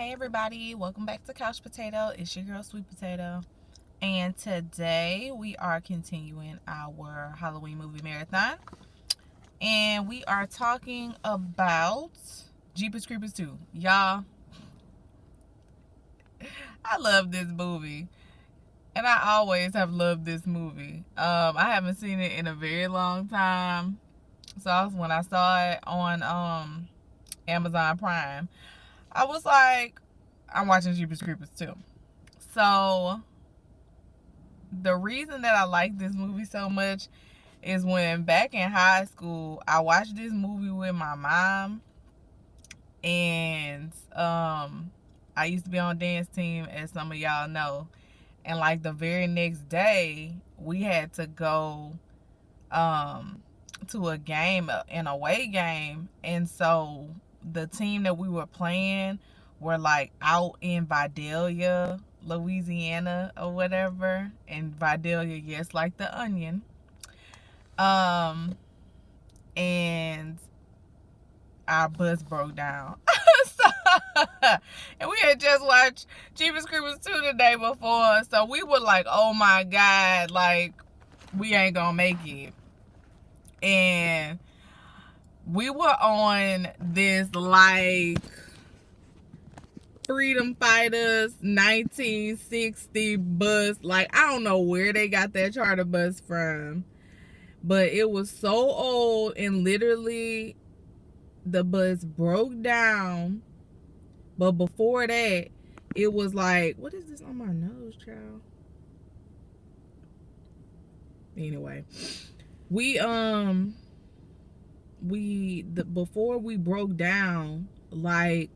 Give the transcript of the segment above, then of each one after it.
Hey everybody, welcome back to Couch Potato. It's your girl Sweet Potato. And today we are continuing our Halloween movie marathon. And we are talking about Jeepers Creepers 2. Y'all, I love this movie. And I always have loved this movie. I haven't seen it in a very long time. So when I saw it on Amazon Prime, I was like, I'm watching Jeepers Creepers 2. So the reason that I like this movie so much is when back in high school I watched this movie with my mom, and I used to be on dance team, as some of y'all know, and like the very next day we had to go to a game, an away game, and so the team that we were playing were like out in Vidalia, Louisiana or whatever. And Vidalia, yes, like the onion. Um and our bus broke down. So, and we had just watched Jeepers Creepers 2 the day before, so we were like, oh my God, like we ain't gonna make it. And we were on this like Freedom Fighters 1960 bus. Like, I don't know where they got that charter bus from, but it was so old, and literally the bus broke down. But before that, it was like, what is this on my nose, child? Anyway, before we broke down, like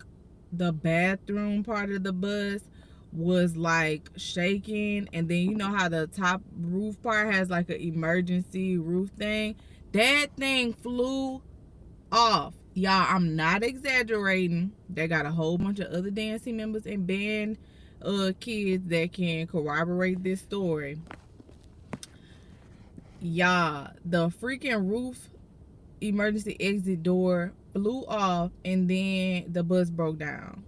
the bathroom part of the bus was like shaking, and then you know how the top roof part has like an emergency roof thing. That thing flew off. Y'all, I'm not exaggerating. They got a whole bunch of other dancing members and band kids that can corroborate this story. Y'all, the freaking roof emergency exit door flew off, and then the bus broke down.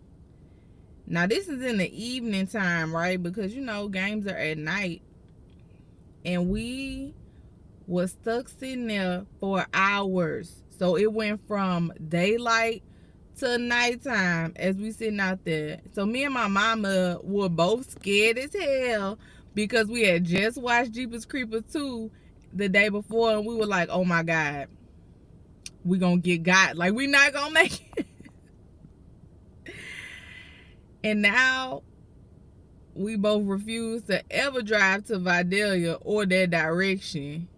Now this is in the evening time, right? Because you know games are at night, and we was stuck sitting there for hours. So it went from daylight to nighttime as we sitting out there. So me and my mama were both scared as hell because we had just watched Jeepers Creepers 2 the day before, and we were like, oh my God, we gonna get got. Like, we not gonna make it. And now we both refuse to ever drive to Vidalia or that direction.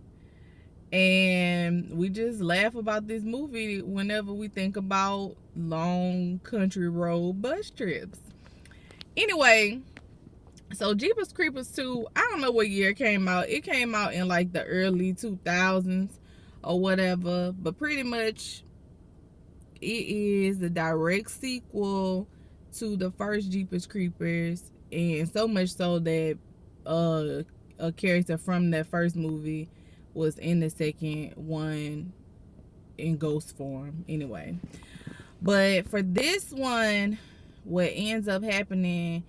And we just laugh about this movie whenever we think about long country road bus trips. Anyway, so Jeepers Creepers 2, I don't know what year it came out. It came out in like the early 2000s or whatever. But pretty much it is the direct sequel to the first Jeepers Creepers. And so much so that a character from that first movie was in the second one in ghost form. Anyway, but for this one, what ends up happening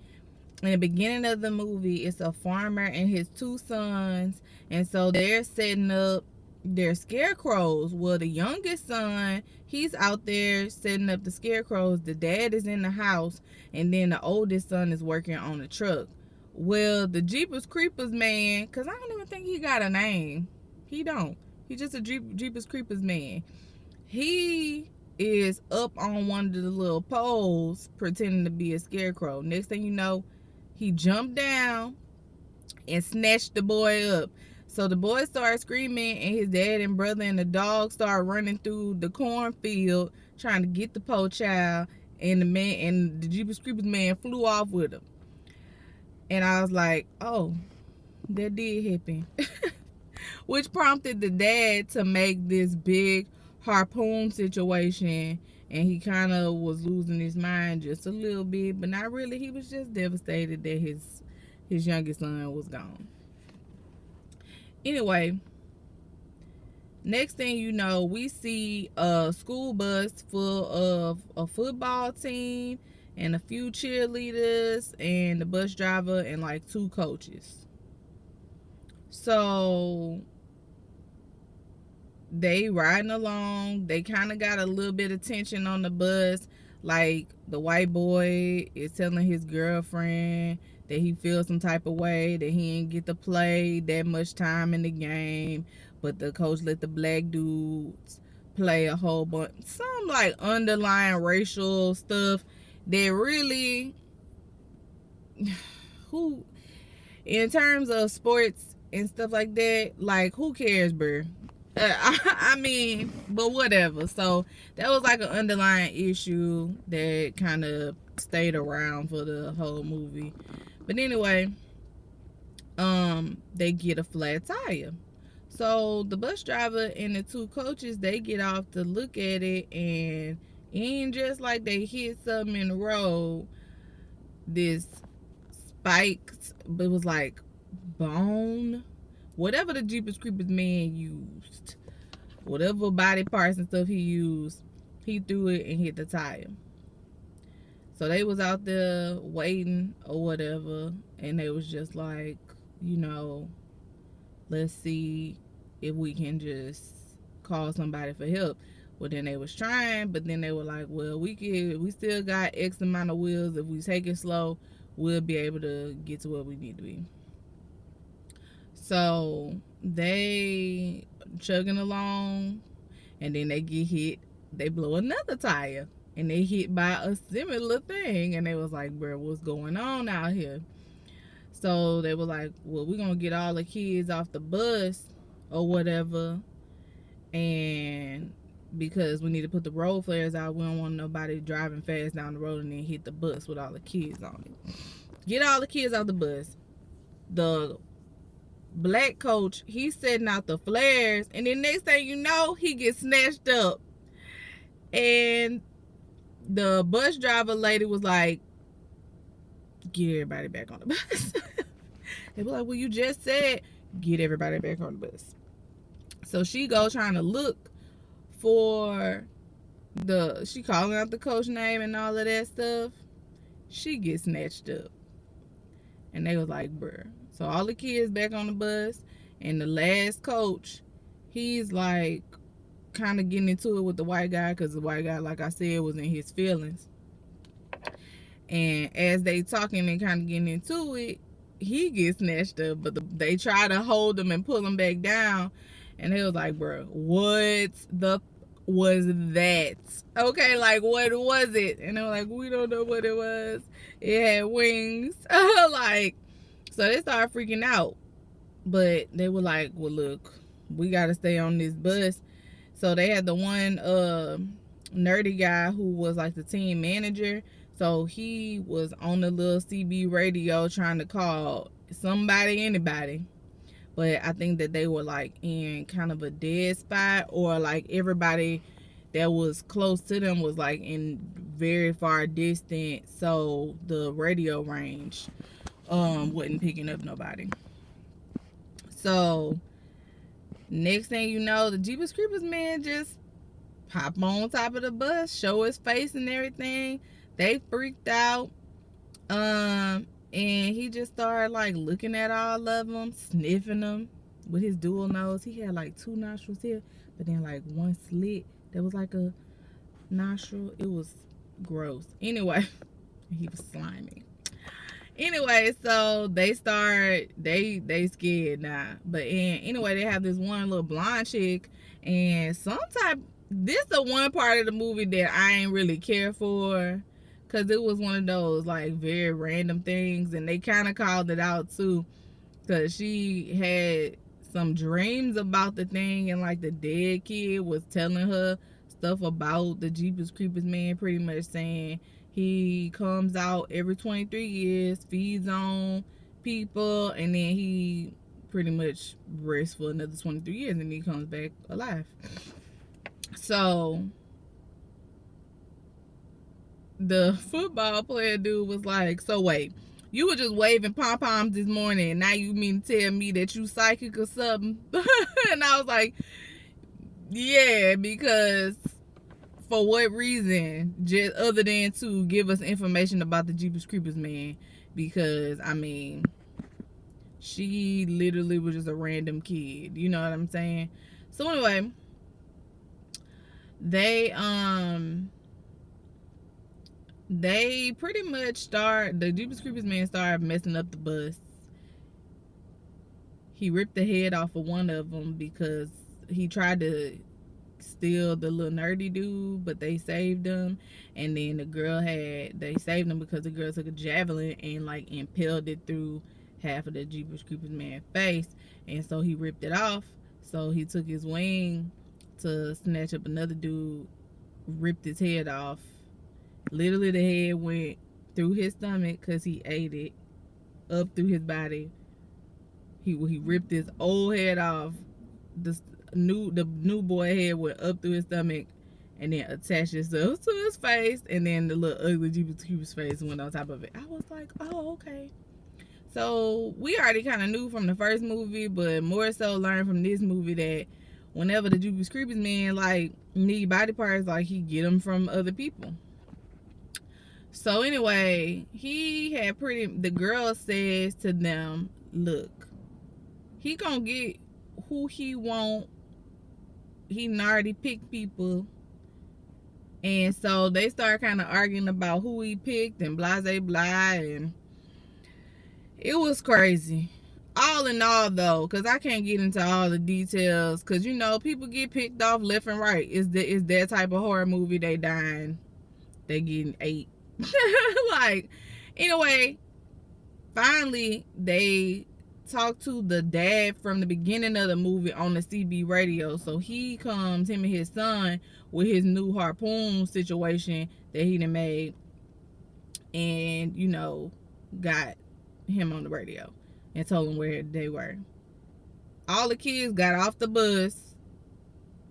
in the beginning of the movie is a farmer and his two sons, and so they're setting up their scarecrows. Well, the youngest son, he's out there setting up the scarecrows. The dad is in the house, and then the oldest son is working on the truck. Well, the Jeepers Creepers man, because I don't even think he got a name. He don't. He's just a Jeepers Creepers man. He is up on one of the little poles pretending to be a scarecrow. Next thing you know, he jumped down and snatched the boy up. So the boy started screaming, and his dad and brother and the dog started running through the cornfield trying to get the poor child, and the Jeepers Creepers man flew off with him. And I was like, oh, that did happen. Which prompted the dad to make this big harpoon situation, and he kind of was losing his mind just a little bit, but not really. He was just devastated that his youngest son was gone. Anyway, next thing you know, we see a school bus full of a football team and a few cheerleaders and the bus driver and like 2 coaches. So they riding along. They kind of got a little bit of tension on the bus. Like the white boy is telling his girlfriend that he feels some type of way, that he didn't get to play that much time in the game, but the coach let the black dudes play a whole bunch, some like underlying racial stuff that really, who, in terms of sports and stuff like that, like who cares, bruh? I mean, but whatever. So that was like an underlying issue that kind of stayed around for the whole movie. But anyway, they get a flat tire. So the bus driver and the 2 coaches, they get off to look at it, and it ain't just like they hit something in the road. This spiked, but it was like bone, whatever the Jeepers Creepers man used, whatever body parts and stuff he used, he threw it and hit the tire. So they was out there waiting or whatever, and they was just like, let's see if we can just call somebody for help. Well, then they was trying, but then they were like, well, we still got X amount of wheels. If we take it slow, we'll be able to get to where we need to be. So they chugging along, and then they get hit. They blow another tire, and they hit by a similar thing. And they was like, bro, what's going on out here? So they were like, well, we're going to get all the kids off the bus or whatever. And because we need to put the road flares out, we don't want nobody driving fast down the road and then hit the bus with all the kids on it. Get all the kids off the bus. The black coach, he's setting out the flares, and then next thing you know, he gets snatched up. And the bus driver lady was like, get everybody back on the bus. They were like, well, you just said get everybody back on the bus. So she go trying to look for she calling out the coach name and all of that stuff. She gets snatched up. And they was like, bruh. So all the kids back on the bus, and the last coach, he's like kind of getting into it with the white guy, because the white guy, like I said, was in his feelings. And as they talking and kind of getting into it, he gets snatched up, but they try to hold him and pull him back down. And they was like, bro, what the was that? Okay, like, what was it? And they were like, we don't know what it was. It had wings. Like, so they started freaking out. But they were like, well, look, we got to stay on this bus. So they had the one nerdy guy who was like the team manager. So he was on the little CB radio trying to call somebody, anybody. But I think that they were like in kind of a dead spot, or like everybody that was close to them was like in very far distance. So the radio range wasn't picking up nobody. So next thing you know, the Jeepers Creepers man just pop on top of the bus, show his face and everything. They freaked out. And he just started like looking at all of them, sniffing them with his dual nose. He had like 2 nostrils here, but then like one slit that was like a nostril. It was gross. Anyway, he was slimy. Anyway, so they scared now. But anyway, they have this one little blonde chick, and this is the one part of the movie that I ain't really care for, because it was one of those like very random things, and they kind of called it out too, because she had some dreams about the thing, and like the dead kid was telling her stuff about the Jeepers Creepers man, pretty much saying he comes out every 23 years, feeds on people, and then he pretty much rests for another 23 years, and he comes back alive. So the football player dude was like, so wait, you were just waving pom-poms this morning, and now you mean to tell me that you psychic or something? And I was like, yeah, because For what reason? Just other than to give us information about the Jeepers Creepers man. Because, I mean, she literally was just a random kid. You know what I'm saying? So anyway, they pretty much the Jeepers Creepers man started messing up the bus. He ripped the head off of one of them because he tried to steal the little nerdy dude, but they saved him. And then they saved him because the girl took a javelin and like impaled it through half of the Jeepers Creepers man's face. And so he ripped it off. So he took his wing to snatch up another dude, ripped his head off. Literally the head went through his stomach because he ate it, up through his body. He ripped his old head off. The new boy head went up through his stomach and then attached itself to his face, and then the little ugly Jeepers Creepers face went on top of it. I was like, oh, okay. So we already kind of knew from the first movie, but more so learned from this movie that whenever the Jeepers Creepers man like need body parts, like he get them from other people. So anyway, the girl says to them, look, he gonna get who he want. He already picked people. And so they start kind of arguing about who he picked and blah, blah, blah. And it was crazy. All in all, though, because I can't get into all the details, because, you know, people get picked off left and right. It's that type of horror movie. They dying. They getting ate. Like, anyway, finally, they talked to the dad from the beginning of the movie on the CB radio. So he comes, him and his son, with his new harpoon situation that he done made, and, you know, got him on the radio and told him where they were. All the kids got off the bus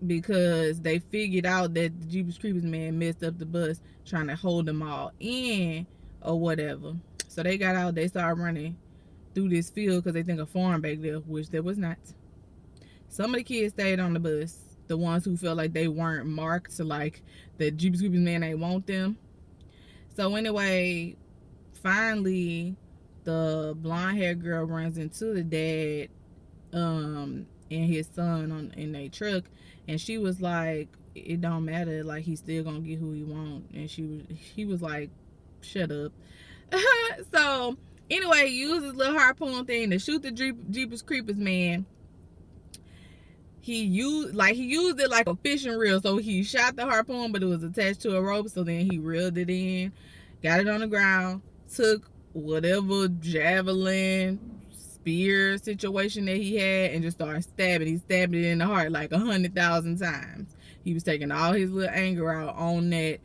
because they figured out that the Jeepers Creepers man messed up the bus trying to hold them all in or whatever. So they got out, they started running through this field because they think a farm back there, which there was not. Some of the kids stayed on the bus, the ones who felt like they weren't marked, so like the Jeepers Creepers man ain't want them. So anyway, finally the blonde haired girl runs into the dad and his son in their truck, and she was like, it don't matter, like he's still gonna get who he want. And he was like, shut up. So anyway, he used his little harpoon thing to shoot the Jeepers Creepers man. He used it like a fishing reel. So he shot the harpoon, but it was attached to a rope. So then he reeled it in, got it on the ground, took whatever javelin, spear situation that he had, and just started stabbing. He stabbed it in the heart like 100,000 times. He was taking all his little anger out on that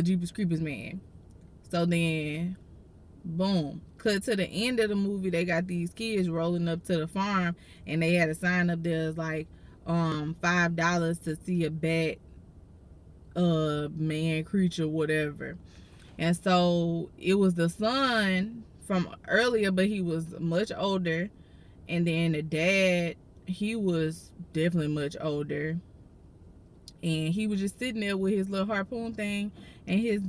Jeepers Creepers man. So then, boom, cut to the end of the movie. They got these kids rolling up to the farm, and they had a sign up there like $5 to see a bat, man, creature, whatever. And so it was the son from earlier, but he was much older. And then the dad, he was definitely much older. And he was just sitting there with his little harpoon thing and his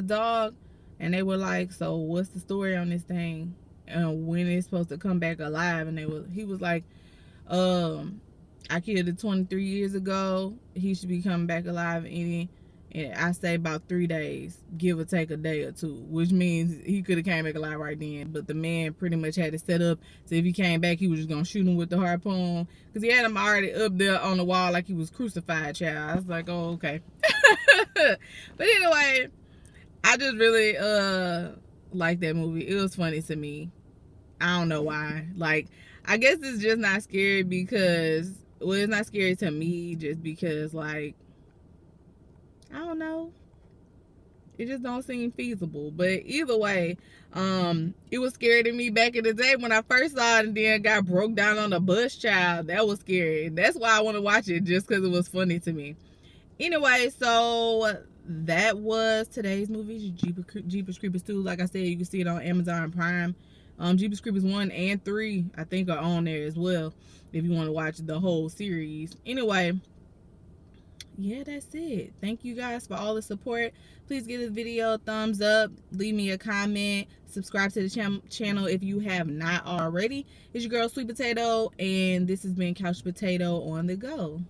dog. And they were like, so what's the story on this thing? When it's supposed to come back alive? And he was like, I killed it 23 years ago. He should be coming back alive and I say about 3 days, give or take a day or two, which means he could have came back alive right then. But the man pretty much had it set up so if he came back, he was just gonna shoot him with the harpoon, because he had him already up there on the wall like he was crucified, child. I was like, oh, okay. But anyway, I just really like that movie. It was funny to me. I don't know why. Like, I guess it's just not scary because, well, it's not scary to me just because, like, I don't know, it just don't seem feasible. But either way, it was scary to me back in the day when I first saw it, and then got broke down on the bus, child. That was scary. That's why I want to watch it, just because it was funny to me. Anyway, so that was today's movie, Jeepers Creepers 2. Like I said, you can see it on Amazon Prime. Jeepers Creepers 1 and 3, I think, are on there as well if you want to watch the whole series. Anyway, yeah, that's it. Thank you guys for all the support. Please give this video a thumbs up, leave me a comment, subscribe to the channel if you have not already. It's your girl Sweet Potato, and this has been Couch Potato on the Go.